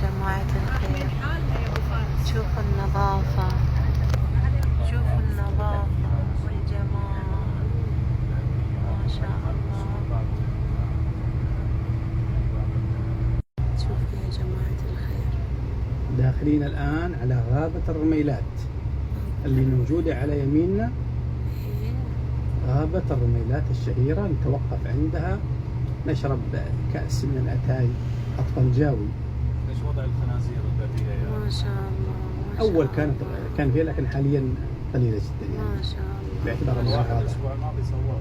جماعة الخير، شوفوا النظافة، شوفوا النظافة والجمال، ما شاء الله. شوفوا يا جماعة الخير، داخلين الآن على غابة الرميلات اللي موجودة على يميننا. غابة الرميلات الشهيرة نتوقف عندها نشرب كأس من الأتاي الطنجاوي. ايش وضع الخنازير البرية يا ما شاء الله. أول كان فيها، لكن حاليا قليلة جدا يعني. ما شاء الله. باعتبار أنها واحد غابة. الأسبوع الماضي سووها.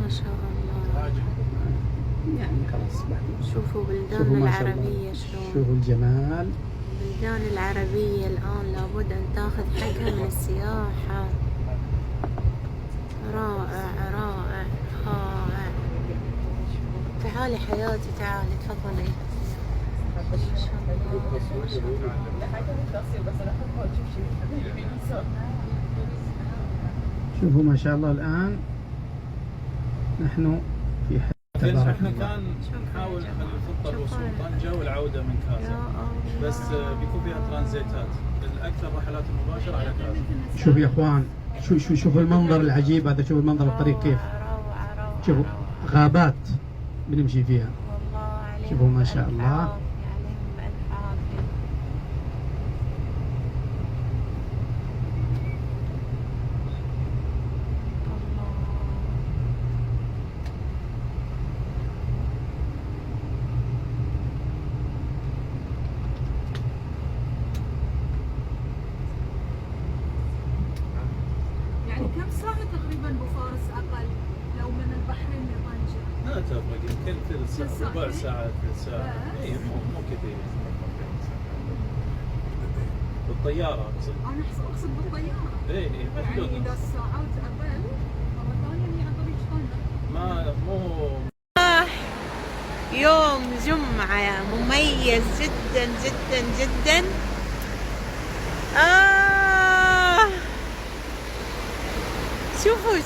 ما شاء الله. يعني خلاص بعد. شوفوا بلداننا العربية شلون. شوفوا الجمال. البلدان العربية الآن لابد أن تاخذ حقها من السياحة. رائع رائع رائع. تعالي حياتي، تعالي تفضلي. شوفوا ما شاء الله الآن نحن في احنا كان نحاول نخلي الخطة الوصول طنجة والعودة من كازا، بس بيكون فيها ترانزيتات، الأكثر رحلات المباشرة على كازا. شوفوا يا اخوان، شوفوا المنظر العجيب هذا، شوفوا المنظر الطريق كيف. شوفوا غابات بنمشي فيها. شوفوا ما شاء الله. يعني كم ساعة تقريبا بفارس أقل لو من البحرين لطنجة؟ لا تفرق، يمكن ثلث ساعة، ربع ساعة، ثلث ساعة. اي مو كثير. بالطيارة أقصد. أنا أقصد بالطيارة. اي يعني إذا الساعات أقل مرة ثانية هي عن طريق طنجة. مو يوم جمعة مميز جدا جدا جدا.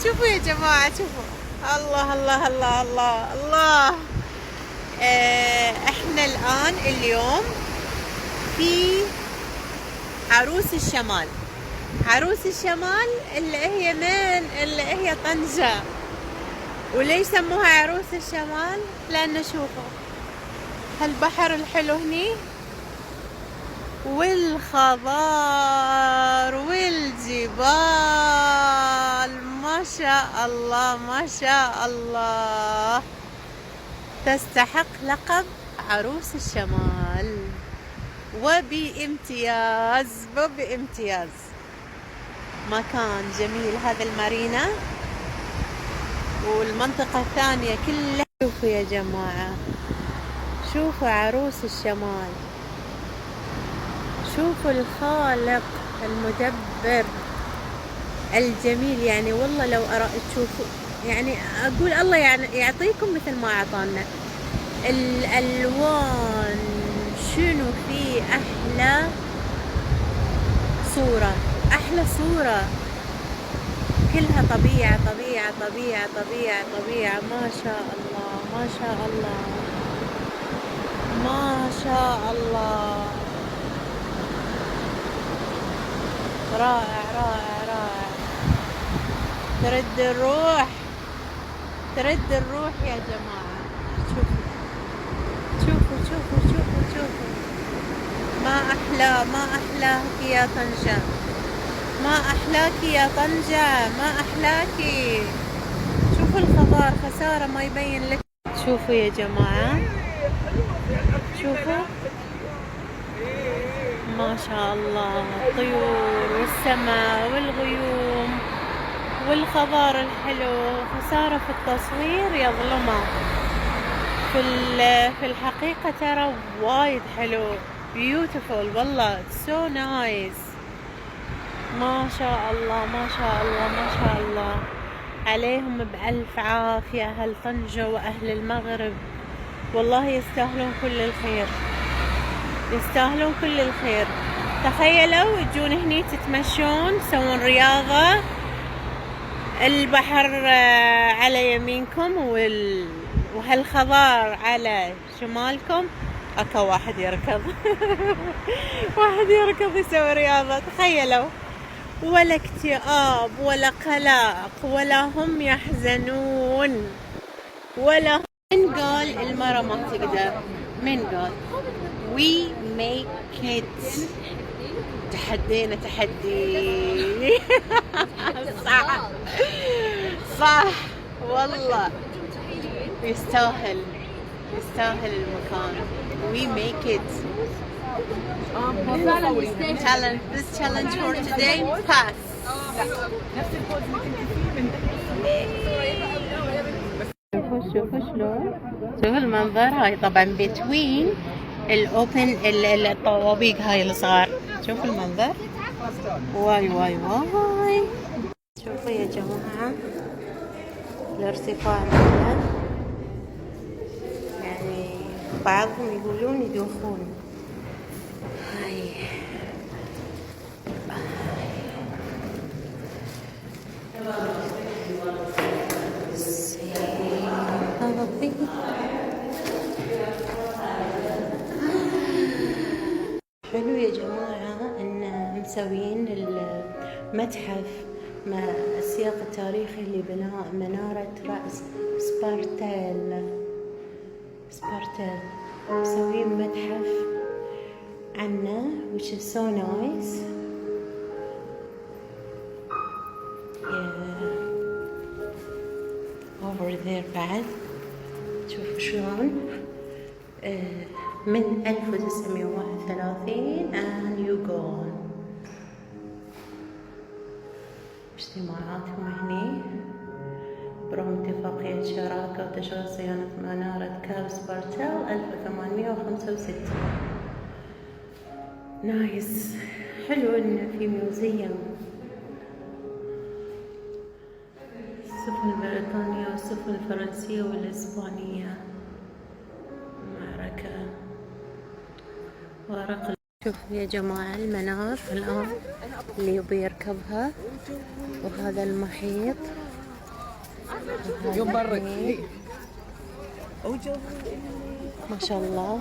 شوفوا يا جماعة، شوفوا. الله الله الله الله الله. احنا الآن اليوم في عروس الشمال. عروس الشمال اللي هي اللي هي طنجة. وليش سموها عروس الشمال؟ لأنه شوفوا هالبحر الحلو هني والخضار والجبال، ما شاء الله ما شاء الله. تستحق لقب عروس الشمال وبامتياز وبامتياز. مكان جميل هذا المارينا، والمنطقة الثانية كلها. شوفوا يا جماعة، شوفوا عروس الشمال، شوفوا الخالق المدبر الجميل. يعني والله لو تشوفوا، يعني أقول الله يعني يعطيكم مثل ما أعطانا. الألوان شنو في أحلى صورة، أحلى صورة، كلها طبيعة طبيعة طبيعة طبيعة طبيعة. ما شاء الله ما شاء الله ما شاء الله. رائع رائع رائع. ترد الروح، ترد الروح يا جماعة. شوفوا شوفوا شوفوا شوفوا شوفوا. ما أحلاك يا طنجة، ما أحلاك يا طنجة، ما أحلاك. شوفوا الخضار، خسارة ما يبين لك. شوفوا يا جماعة، شوفوا ما شاء الله. الطيور والسماء والغيوم والخضار الحلو. خسارة في التصوير يظلمه، في الحقيقة ترى وايد حلو. beautiful والله، so nice. ما شاء الله ما شاء الله ما شاء الله عليهم بألف عافية أهل طنجة وأهل المغرب. والله يستاهلون كل الخير، يستاهلون كل الخير. تخيلوا تجون هني تتمشون، تسوون رياضة، البحر على يمينكم وهالخضار على شمالكم. اكا واحد يركض واحد يركض يسوي رياضة. تخيلوا، ولا اكتئاب ولا قلق ولا هم يحزنون ولا هم. من قال المرة ما تقدر؟ من قال؟ we make it. تحدينا تحدي صح صح والله. يستاهل المكان. we make it. challenge. This challenge for today pass. شوفوا شلون، شوفوا المنظر. هاي طبعا بتوين الاوبن الطوابيق هاي الصغار. شوفوا المنظر، واي واي واي. شوفوا يا جماعة الارتفاع هذا، يعني بعضهم يقولون يدوخون. هاي حلو يا جماعة ان مسويين المتحف مع السياق التاريخي لبناء منارة رأس سبارتال. مسويين متحف عنه which is so nice. yeah. over there بعد شوفوا شلون من 1931 and you go on. اجتماعاتهم هني برغم اتفاقية شراكة وتشغيل صيانة منارة كاب سبارتال 1865. نايس. حلو إنه في ميوزيوم. السفن البريطانية والسفن الفرنسية والإسبانية. معركة ورق. شوفوا يا جماعة المنار الآن اللي يبي يركبها، وهذا المحيط. ما شاء الله.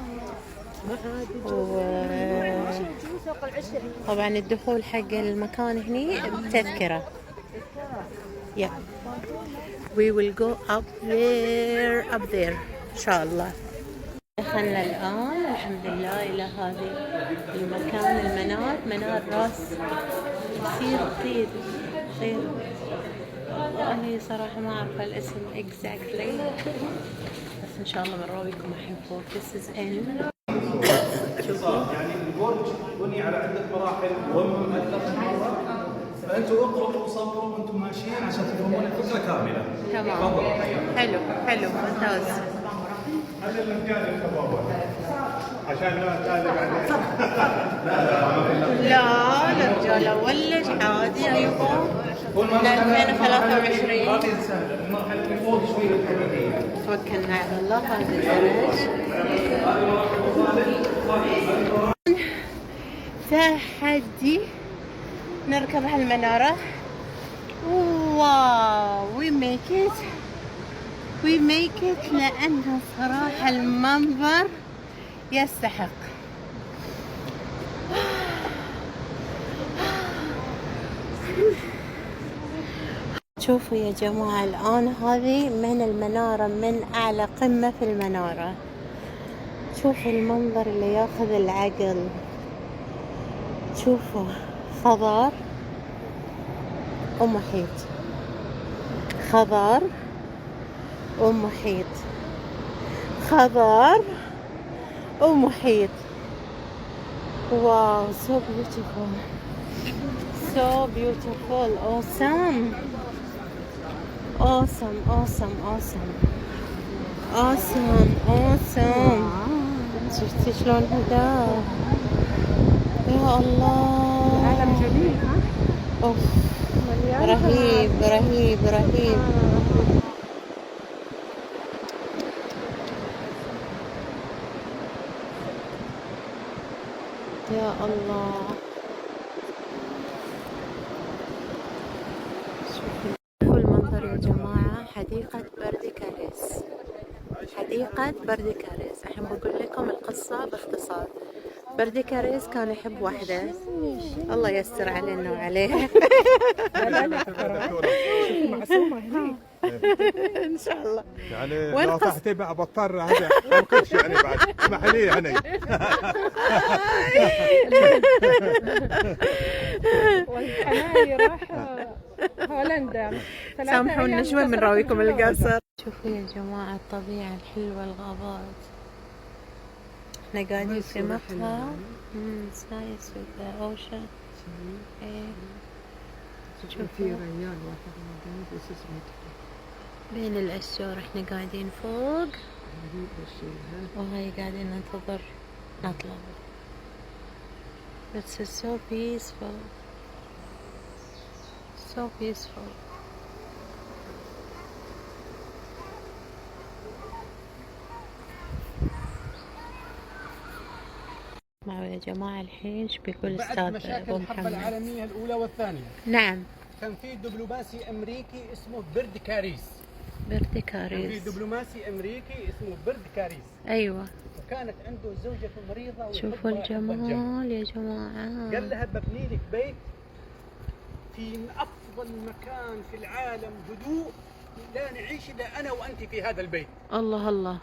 طبعا الدخول حق المكان هني بتذكرة. yeah. we will go up there إن شاء الله. دخلنا الآن الحمد لله إلى هذه المكان، المنار، منار راس يصير طير. أنا صراحة ما أعرف الاسم exactly، بس إن شاء الله بنراويكم الحين فوق. this is in. يعني البرج بني على عدة مراحل وهم أكثر من مرة، فأنتم اقرأوا وصوروا وأنتم ماشيين عشان تفهمون الفكرة كاملة. تمام. حلو ممتاز. هذا المكان الكبابة عشان لا تعلق عليه. لا رجال ولج عادي. ايوه 2023 هذه سهلة، المرحلة اللي فوق شوية الحركية. توكلنا على الله. هذا الدرج تحدي نركب هالمنارة. واو we make it لأنها صراحة المنظر يستحق. شوفوا يا جماعة الآن هذه من المنارة، من أعلى قمة في المنارة. شوفوا المنظر اللي ياخذ العقل. شوفوا خضار ومحيط، خضار ومحيط، خضار ومحيط. واو so beautiful. awesome. شفتي شلون هدا؟ يا الله عالم جميل. ها اوف رهيب. يا الله. شوفوا حديقة بردكاريز. الحين بقول لكم القصة باختصار. بردكاريز كان يحب واحدة، الله يستر علينا وعليه. معصومة هنا ان شاء الله. يعني وين لو قص- تحتي بقى بضطر هذا ممكنش يعني بعد اسمح لي يعني. والحناي راح هولندا. سامحونا شوي من راويكم القصر. شوفوا يا جماعة الطبيعة الحلوة، الغابات. احنا قاعدين في مقهى نايس with the ocean. ايه شوفوا ريال واحد موجود بس اسمه بين الأشجار. احنا قاعدين فوق غريب الشيء ها. وهاي قاعدين ننتظر نطلع. It's so peaceful. So peaceful. معه يا جماعة الحين ايش بيقول بعد أستاذ مشاكل أبو الحرب محمد؟ العالمية الأولى والثانية نعم. كان في دبلوماسي أمريكي اسمه بردكاريس. كان في بردكاريز. دبلوماسي أمريكي اسمه بردكاريس، أيوة. وكانت عنده زوجة مريضة ويحبها شوفوا حب الجنة. الجمال يا جماعة. قال لها ببني لك بيت في أفضل مكان في العالم، هدوء، لا نعيش إلا أنا وأنت في هذا البيت. الله الله.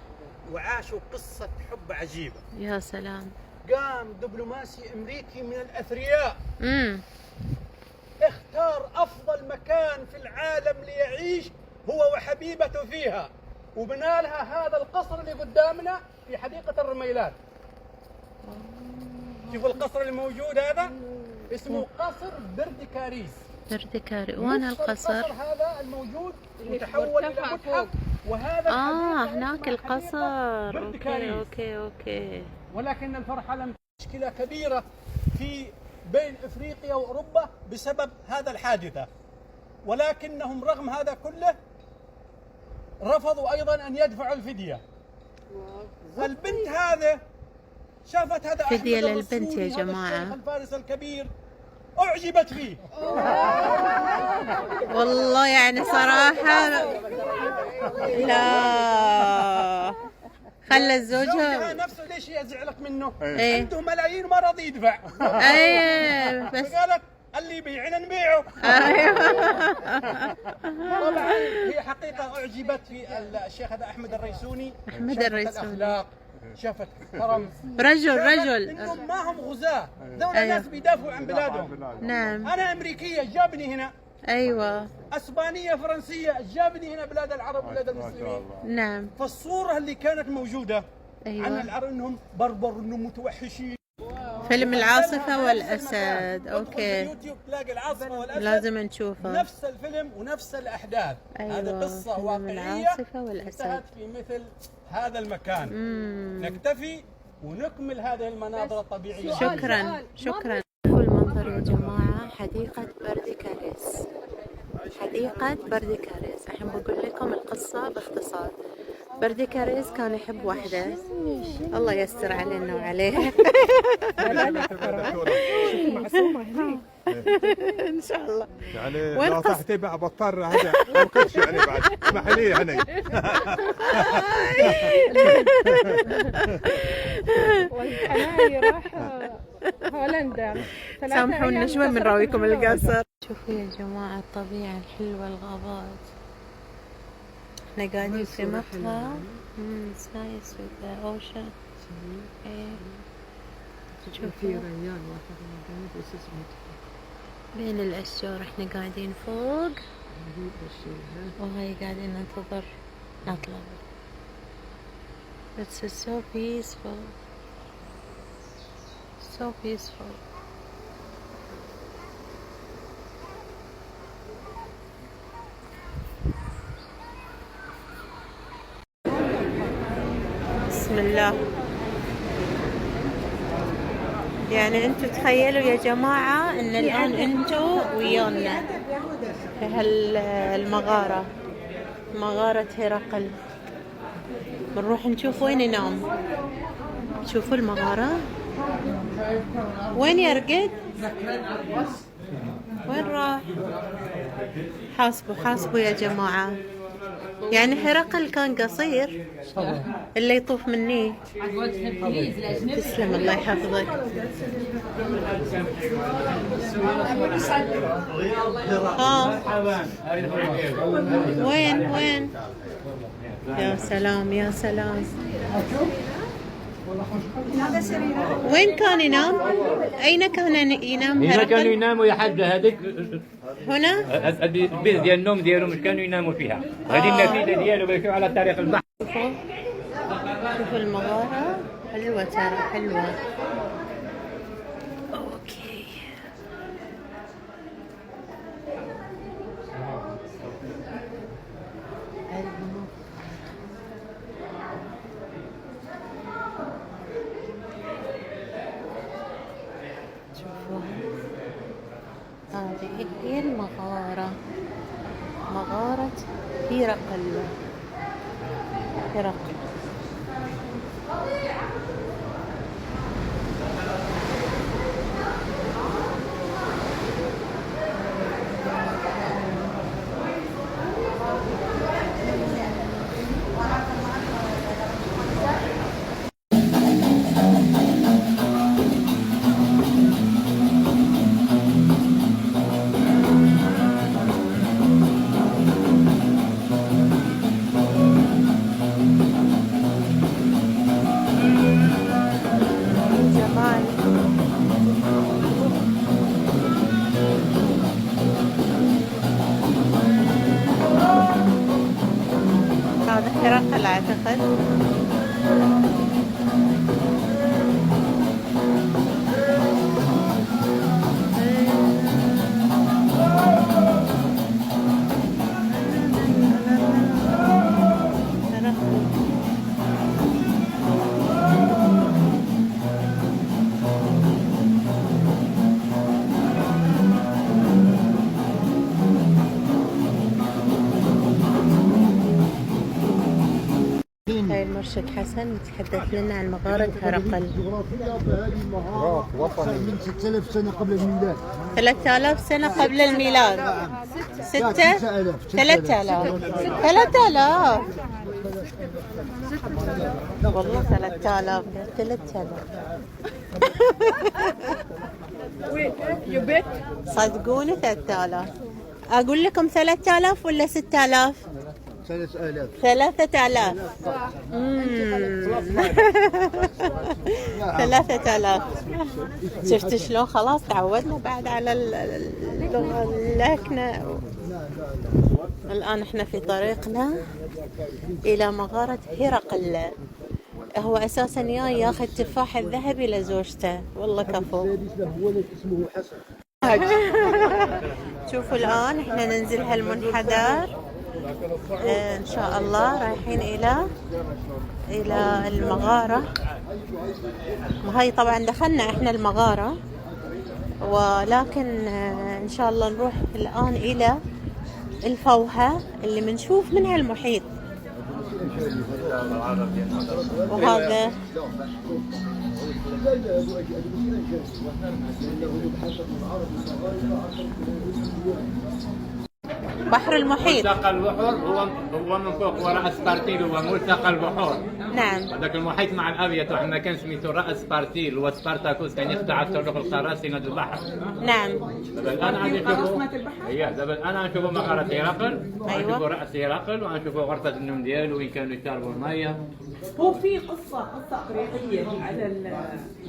وعاشوا قصة حب عجيبة. يا سلام. قام دبلوماسي أمريكي من الأثرياء اختار أفضل مكان في العالم ليعيش هو وحبيبته فيها، وبنى لها هذا القصر اللي قدامنا في حديقة الرميلات. شوفوا القصر الموجود هذا اسمه قصر بردكاريس. بردكاري. وين نفس القصر؟ هذا الموجود وتحول إلى متحف، وهذا هناك القصر. بردكاريس. اوكي. ولكن الفرحة لم مشكلة كبيرة في بين افريقيا واوروبا بسبب هذا الحادثة، ولكنهم رغم هذا كله رفضوا ايضا ان يدفعوا الفدية. البنت هذه شافت هذا فدية أحمد للبنت الرسولي، يا هذا جماعة. الشيخ الفارس الكبير، اعجبت فيه. والله يعني صراحة لا خلى زوجها الزوجة. نفسه ليش هي زعلت منه؟ إيه. عنده ملايين ما راضي يدفع. ايه بس فقالت اللي يبيعنا نبيعه. ايوه. طبعا هي حقيقة أعجبت في الشيخ هذا أحمد الريسوني. أحمد شافت الريسوني. الأخلاق، شافت كرم، رجل. إنهم ما هم غزاة، ذول أيوة. ناس بيدافعوا عن بلادهم. نعم. أنا أمريكية جابني هنا، ايوه. أسبانية فرنسية جابني هنا، بلاد العرب بلاد المسلمين. نعم. فالصورة اللي كانت موجودة أيوة. عن العرب إنهم بربر، إنهم متوحشين. فيلم العاصفة والأسد. ادخل في اوكي. اليوتيوب تلاقي العاصفة والأسد، لازم نشوفه. نفس الفيلم ونفس الأحداث. أيوة، هذه قصة فيلم واقعية العاصفة والأسد. انتهت في مثل هذا المكان. نكتفي ونكمل هذه المناظر الطبيعية. شكرا. شوفوا المنظر يا جماعة. حديقة بردكاريز. حديقة بردكاريز. الحين بقول لكم القصة باختصار. بردكاريز كان يحب واحدة، الله يستر علينا وعليه. معصومة هنا ان شاء الله. يعني وين لو قص- تحتي بقى بضطر هذا ممكنش يعني بعد اسمح لي يعني. والحناي راح هولندا. سامحونا شوي من راويكم القصر. شوفوا يا جماعة الطبيعة الحلوة، الغابات. احنا قاعدين في مقهى نايس with the ocean. ايه شوفوا ريال واحد موجود بس اسمه بين الأشجار. احنا قاعدين فوق غريب الشيء ها. وهاي قاعدين ننتظر نطلع. It's so peaceful. So peaceful. بسم الله. يعني انتوا تخيلوا يا جماعة ان الان انتوا ويانا في هالمغارة، مغارة هرقل. بنروح نشوف وين ينام. شوفوا المغارة وين يرقد، وين راح. حاسبوا يا جماعة. يعني هرقل كان قصير اللي يطوف مني. تسلم الله يحفظك. وين يا سلام يا سلام. وين كان ينام؟ أين كان ينام هنا هرقل؟ كانوا يناموا يا حاج هذيك هنا؟ البيت ديال النوم ديالهم مش كانوا يناموا فيها. هذه النافذه ديالو بيمشيو على طريق البحر. شوفوا المغارة حلوة ترى حلوة. اوكي شوفوا هذه هي المغارة، مغارة هرقل. هذا هرقل أعتقد. هاي المرشد حسن يتحدث لنا عن مغارة هرقل. من 6000 سنة قبل الميلاد. 3000 سنة قبل الميلاد. 3000 والله 3000 صدقوني 3000. أقول لكم 3000 ولا 6000؟ 3000. 3000. 3000. شفت شلون خلاص تعودنا بعد على اللغة اللكنة. الآن احنا في طريقنا إلى مغارة هرقل. هو أساسا ياخذ تفاح الذهبي لزوجته. والله كفو. شوفوا الآن احنا ننزل هالمنحدر ان شاء الله رايحين الى المغارة. وهي طبعا دخلنا احنا المغارة، ولكن ان شاء الله نروح الان الى الفوهة اللي بنشوف منها المحيط. وهذا بحر المحيط. ملتقى البحور هو من فوق ورأس بارتيل، هو ملتقى البحور. نعم. هذاك المحيط مع الابيض وحنا كان سميتو رأس بارتيل، وسبارتاكوس كان يخدع الطرق القراصنة البحر. نعم. دابا الان غادي نشوفوا دابا الان غنشوفوا مغارة هرقل، أيوة. ونشوفوا رأس هرقل، وغنشوفوا غرفة النوم ديالو وين كانوا يشربوا المية. هو في قصة أغريقية على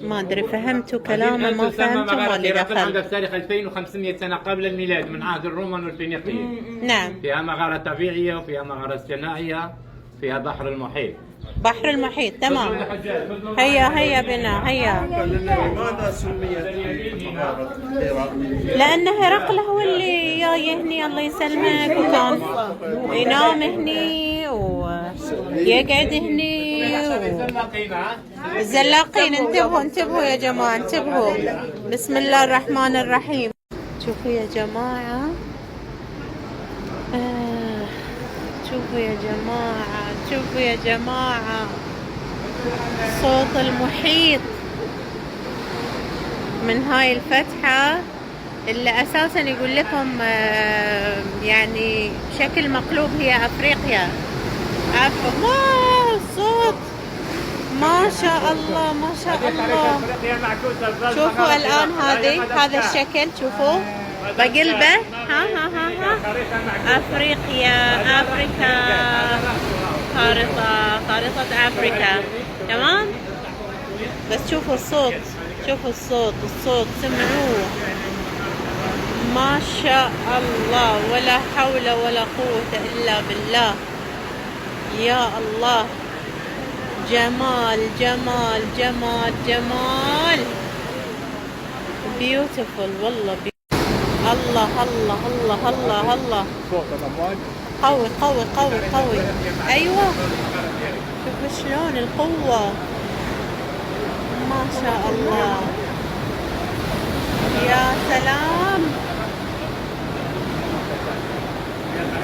ما ادري فهمتوا كلامه ما فهمتوا ما اللي عندها دخل. في تاريخ 2500 سنة قبل الميلاد من عهد الرومان والفينيقيين. نعم. فيها مغارة طبيعية وفيها مغارة صناعية، فيها بحر المحيط. بحر المحيط تمام. هيا بنا هيا. لماذا سميت مغارة هرقل؟ لأن هرقل هو اللي جاي هني الله يسلمك، وكان ينام هني ويقعد هني الزلاقين. انتبهوا يا جماعة، انتبهوا. بسم الله الرحمن الرحيم. شوفوا يا جماعة، شوفوا يا جماعة صوت المحيط من هاي الفتحة. اللي أساسا يقول لكم يعني بشكل مقلوب هي أفريقيا. الصوت ما شاء الله ما شاء الله. شوفوا الآن هذا الشكل، شوفوا بقلبه. ها أفريقيا، خارطة أفريقيا. تمام. بس شوفوا الصوت، شوفوا الصوت سمعوه. ما شاء الله، ولا حول ولا قوة إلا بالله. يا الله، جمال جمال جمال جمال. بيوتيفول والله. الله الله الله الله الله. قوي قوي قوي قوي. ايوه شوفوا شلون القوة. ما شاء الله. يا سلام.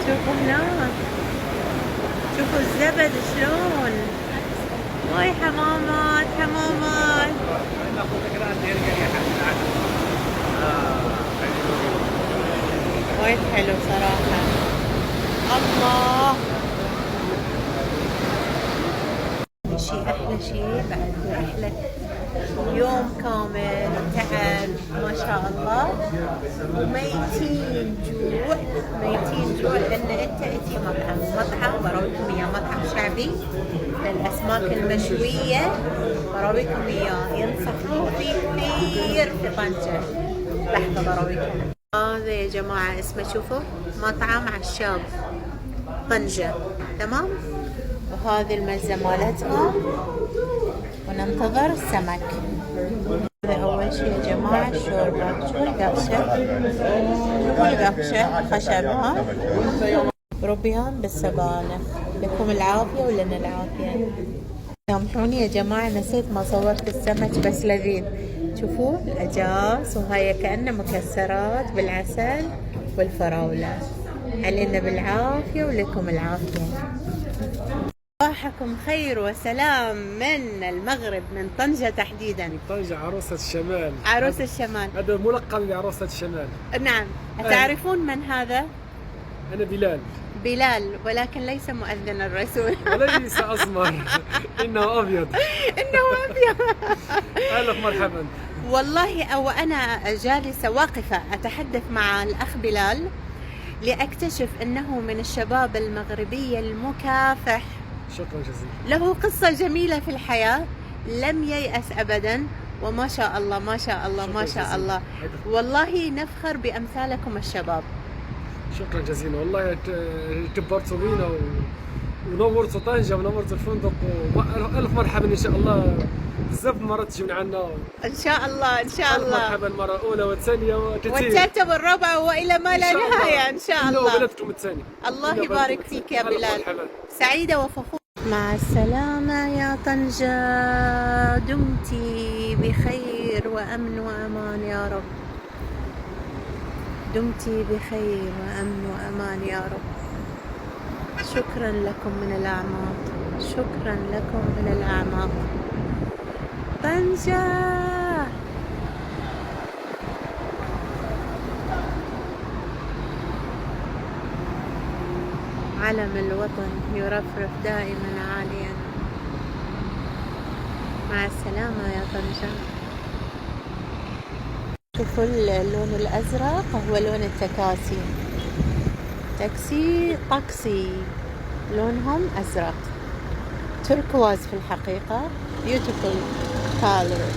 شوفوا هناك، شوفوا الزبد شلون. واي حمامات حمامات. وايد حلو صراحة. الله. أحلى شيء بعد رحلة يوم كامل تعب ما شاء الله، وميتين جوع لأن أنت أتي مطعم برويكم إياه، مطعم شعبي للأسماك المشوية برويكم إياه، ينصحون فيه كثير في طنجة. لحظة برويكم. هذا يا جماعة اسمه، شوفوا مطعم عشاب طنجة. تمام. وهذه المزة مالتهم، وننتظر السمك. هذا أول شيء يا جماعة الشوربة. شوفوا القفشة، شوفوا القفشة خشب. ها روبيان بالسبانخ. لكم العافية ولنا العافية. سامحوني يا جماعة نسيت ما صورت السمك، بس لذيذ. شوفوا الأجاس، وهي كأنه مكسرات بالعسل والفراولة. علينا بالعافية ولكم العافية. صباحكم خير وسلام من المغرب، من طنجة تحديدا. من طنجة عروسة الشمال. عروس الشمال. هذا ملقب بعروسة الشمال. نعم. أتعرفون من هذا؟ أنا بلال، ولكن ليس مؤذن الرسول. وليس أسمر. إنه أبيض. ألف مرحبا. والله وأنا جالسة واقفة أتحدث مع الأخ بلال لأكتشف أنه من الشباب المغربية المكافح. شكرا جزيلا. له قصة جميلة في الحياة، لم ييأس أبدا، وما شاء الله ما شاء الله ما شاء الله. والله نفخر بأمثالكم الشباب. شكرا جزيلا. والله كبرتوا بينا ونورتوا طنجة ونورتوا الفندق، وألف مرحبا إن شاء الله. بزاف مرات تجيونا عنا إن شاء الله. إن شاء الله. مرحبا مرة أولى والثانية والثالثة والرابعة وإلى ما لا نهاية إن شاء الله. بلدكم الثاني. الله يبارك فيك يا بلال. سعيدة وفخورة. مع السلامة يا طنجة. دمت بخير وأمن وأمان يا رب. دمت بخير وأمن وأمان يا رب. شكرا لكم من الأعماق، شكرا لكم من الأعماق. طنجة. علم الوطن يرفرف دائما عاليا. مع السلامة يا طنجة. شوفوا اللون الأزرق هو لون التكاسي. طاكسي لونهم أزرق، تركواز في الحقيقة. beautiful color.